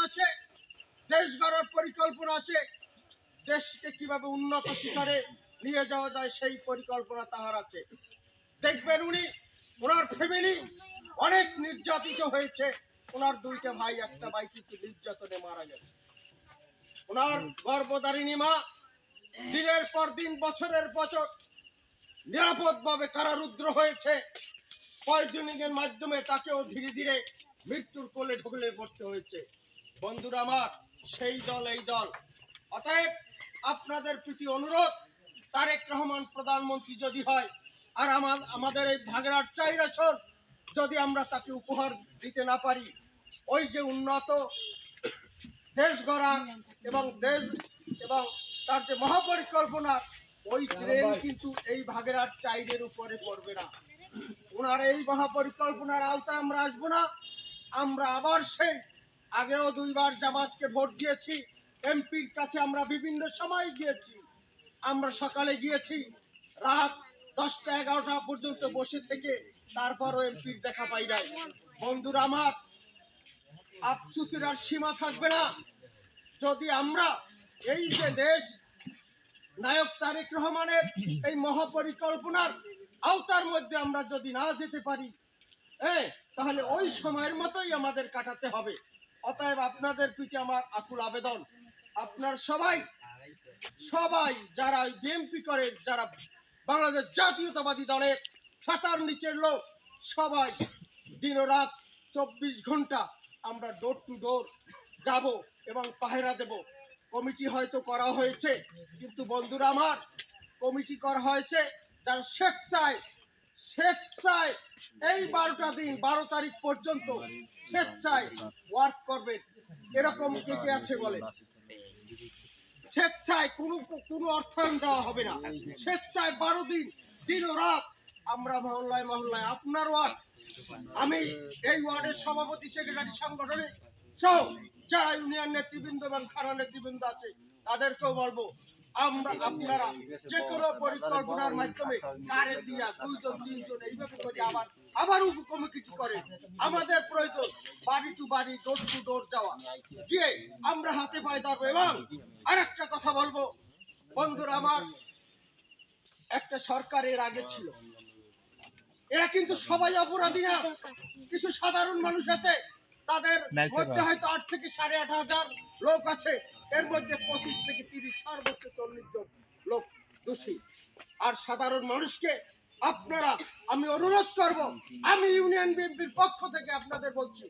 আছে, দেশ গড়ার পরিকল্পনা আছে, দেশকে কিভাবে উন্নত শিখরে নিয়ে যাওয়া যায় সেই পরিকল্পনা তাহার আছে। দেখবেন ওনার ফ্যামিলি অনেক নির্যাতিত হয়েছে, ওনার দুইটা ভাই একটা ভাই কিন্তু নির্যাতনে মারা গেছে। ওনার গর্ভধারিণী মা দিনের পর দিন বছরের বছর নিরাপদভাবে কারারুদ্ধ হয়েছে। পয়জনিংয়ের মাধ্যমে তাকেও ধীরে ধীরে মৃত্যুর কোলে ঢুকলে পড়তে হয়েছে। বন্ধুরা আমার, সেই দল এই দল। অতএব আপনাদের প্রতি অনুরোধ, তারেক রহমান প্রধানমন্ত্রী যদি হয় আর আমাদের এই ভাগড়ার 4 আসন যদি আমরা তাকে উপহার দিতে না পারি, ওই যে উন্নত দেশ গড়া এবং তার যে মহাপরিকল্পনা, ওই ট্রেন কিন্তু এই ভাগড়ার 4-এর উপরে পড়বে না। ওনার এই মহাপরিকল্পনার আওতায় আমরা আসবো না। আমরা আবার সেই আগেও 2বার জামাতকে ভোট দিয়েছি, এমপির কাছে আমরা বিভিন্ন সময় গিয়েছি। আমরা সকালে গিয়েছি, রাত 10টা-11টা পর্যন্ত বসে থেকে তারপরও এমপির দেখা পাই নাই। বন্ধুরা আমার, আফসোসের আর সীমা থাকবে না যদি আমরা এই যে দেশ নায়ক তারেক রহমানের এই মহাপরিকল্পনার আওতার মধ্যে আমরা যদি না যেতে পারি, তাহলে ওই সময়ের মতোই আমাদের কাটাতে হবে। অতএব আপনাদের প্রতি আমার আকুল আবেদন, আপনার সবাই যারা বিএনপি করে, যারা বাংলাদেশ জাতীয়তাবাদী দলের ছাতার নিচের লোক, সবাই দিনরাত 24 ঘন্টা আমরা ডোর টু ডোর যাব এবং পাহারা দেব। কমিটি হয়তো করা হয়েছে, কিন্তু বন্ধুরা আমার, কমিটি করা হয়েছে যারা স্বেচ্ছায় এই 12টা দিন 12 তারিখ পর্যন্ত স্বেচ্ছায় ওয়ার্ক করবেন। এরকম কে কে আছে বলে? স্বেচ্ছায় কোনো অর্থায়ন দেওয়া হবে না। স্বেচ্ছায় 12 দিন দিন ও রাত আমরা মহল্লায় মহল্লায়, আপনার ওয়ার্ড, আমি এই ওয়ার্ডের সভাপতি সেক্রেটারি সাংগঠনিক সহ যারা ইউনিয়ন নেতৃবৃন্দ এবং থানা নেতৃবৃন্দ আছে তাদেরকেও বলবো, আপনারা যে কোনো পরিকল্পনার মাধ্যমে কারে দিয়া 2জন 3জন এইভাবে করে আবার উপকমিটি করে। আমাদের প্রয়োজন বাড়ি টু বাড়ি, ডোর টু ডোর যাওয়া, গিয়ে আমরা হাতে পায়ে ধরবো। এবং আরেকটা কথা বলবো, বন্ধুরা আমার, একটা সরকারের আগে ছিল, এরা কিন্তু সবাই অপরাধী না। কিছু সাধারণ মানুষ আছে, তাদের মধ্যে হয়তো 8 থেকে 8,500 লোক আছে, এর মধ্যে 25 থেকে 30, সর্বোচ্চ 40 জন লোক দোষী। আর সাধারণ মানুষকে আপনারা, আমি অনুরোধ করব, আমি ইউনিয়ন বিএনপির পক্ষ থেকে আপনাদের বলছি,